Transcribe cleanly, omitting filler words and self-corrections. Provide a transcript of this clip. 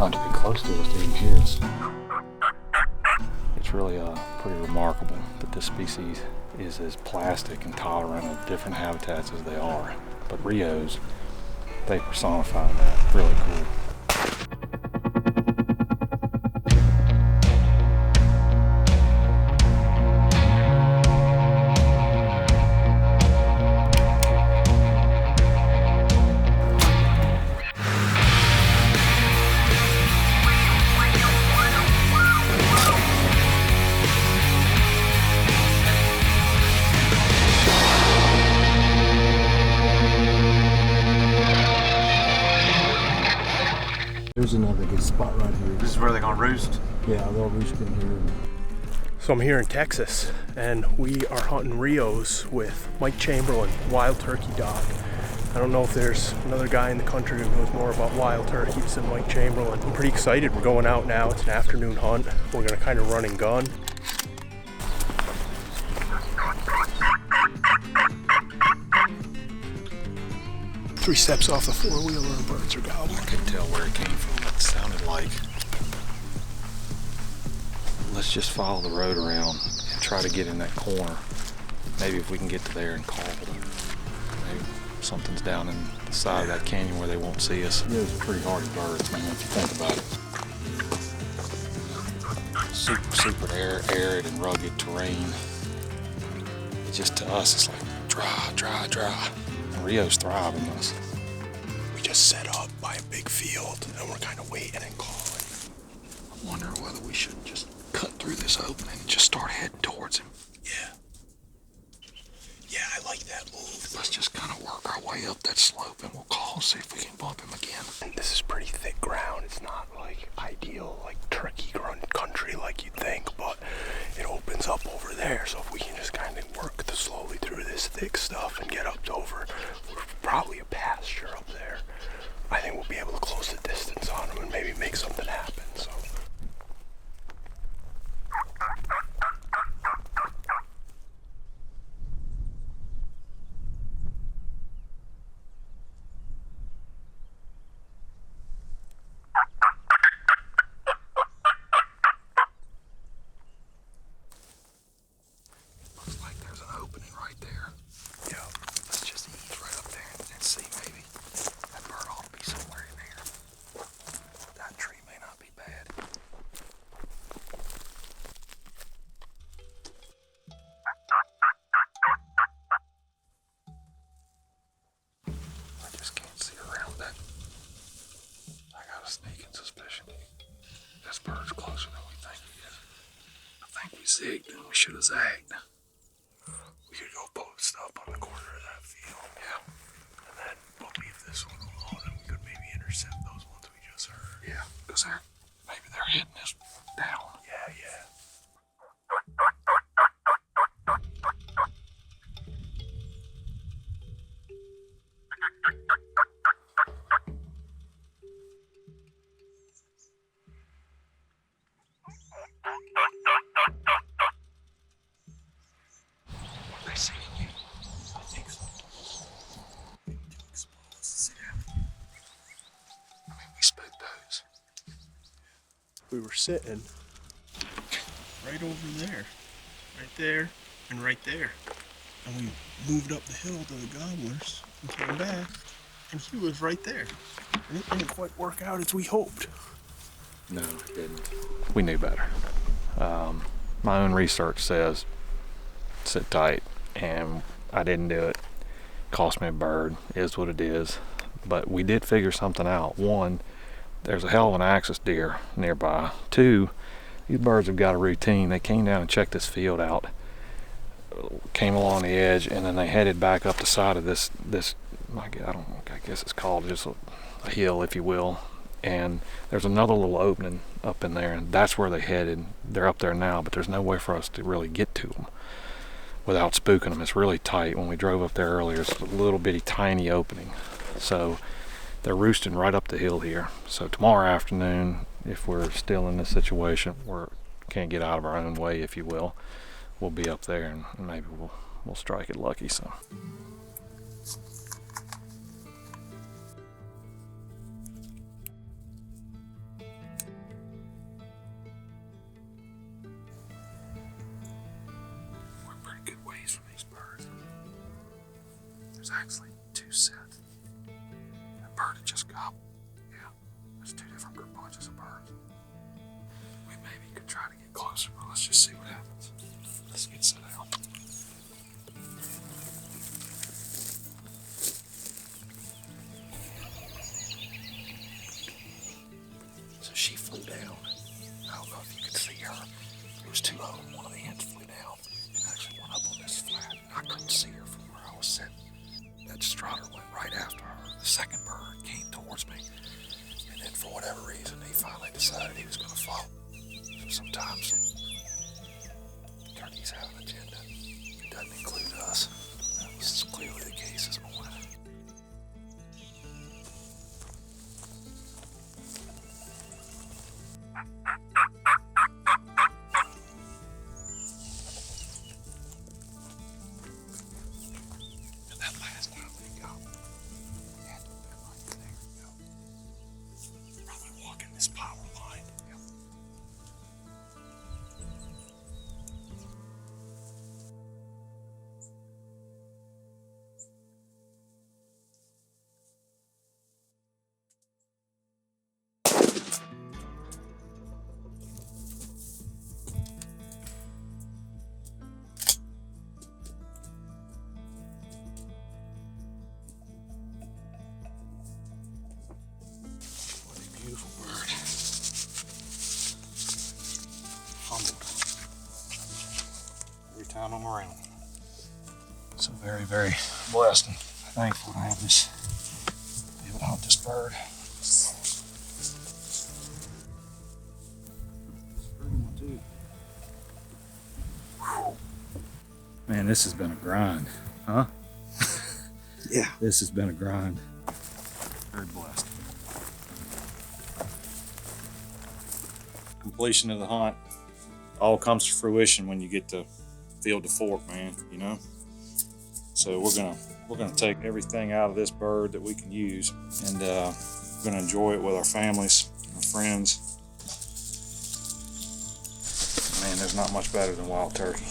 want to be close to us to even hear us. It's really pretty remarkable that this species is as plastic and tolerant of different habitats as they are. But Rios, they personify that. Really cool. There's another good spot right here. This is where they're gonna roost? Yeah, they'll roost in here. So I'm here in Texas, and we are hunting Rios with Mike Chamberlain, wild turkey dog. I don't know if there's another guy in the country who knows more about wild turkeys than Mike Chamberlain. I'm pretty excited. We're going out now. It's an afternoon hunt. We're gonna kind of run and gun. Three steps off the four-wheeler and birds are gobbling. I couldn't tell where it came from. It sounded like, let's just follow the road around and try to get in that corner. Maybe if we can get to there and call them. Maybe something's down in the side of that canyon where they won't see us. Those are pretty hardy birds, man, if you think about it. Super arid and rugged terrain. It just, to us, it's like dry. Rios thrive in this. We just set up by a big field and we're kind of waiting and calling. I'm wondering whether we should just cut through this opening and just start heading towards him. Yeah, I like that move. Let's just kind of work our way up that slope and we'll call and see if we can bump him again. And this is pretty thick ground. It's not like ideal, like turkey country like you'd think, but it opens up over there. So if we can just kind of work slowly through this thick stuff and get up to over probably a pasture up there, I think we'll be able to close the distance on them and maybe make something happen. So. Looks like there's an opening right there. Yeah. Let's just ease right up there and see maybe. That bird ought to be somewhere in there. That tree may not be bad. I just can't see around that. I got a sneaking suspicion. This bird's closer than we think he is. I think we zigged and we should have zagged. We could go post up on the corner of that field. Yeah. And then we'll leave this one alone and we could maybe intercept those ones we just heard. Yeah, because maybe they're hitting us down. Yeah. Are they seeing you? I think so. Maybe too exposed. I mean, we spooked those. We were sitting right over there, and right there. And we moved up the hill to the gobblers and came back, and he was right there. And it didn't quite work out as we hoped. No, it didn't. We knew better. My own research says sit tight, and I didn't do it. Cost me a bird, is what it is. But we did figure something out. One, there's a hell of an axis deer nearby. Two, these birds have got a routine. They came down and checked this field out, came along the edge, and then they headed back up the side of this I guess it's called just a hill, if you will. And there's another little opening up in there, and that's where they headed. They're up there now, but there's no way for us to really get to them without spooking them. It's really tight. When we drove up there earlier, it's a little bitty tiny opening. So they're roosting right up the hill here. So tomorrow afternoon, if we're still in this situation, we can't get out of our own way, if you will, we'll be up there and maybe we'll strike it lucky. So. There's two different group bunches of birds. We maybe could try to get closer, but let's just see what happens. Let's get set out. So she flew down. I don't know if you could see her. There was two of them. One of the hens flew down and actually went up on this flat. I couldn't see her from where I was sitting. That strutter went right after her. The second bird came towards me. And then for whatever reason, he finally decided he was going to follow. So sometimes turkeys have an agenda. It doesn't include us. That was clearly the case this morning. And that last time they go, had to have been like, there we go. Probably walking this power line. Yep. What a beautiful bird. Humbled every time I'm around. So very, very blessed and thankful to have this, be able to hunt this bird. Man, this has been a grind, huh? Yeah. This has been a grind. Very blessed. Completion of the hunt all comes to fruition when you get to field to fork, man, you know? So we're gonna take everything out of this bird that we can use, and we're gonna enjoy it with our families, our friends. Man, there's not much better than wild turkey.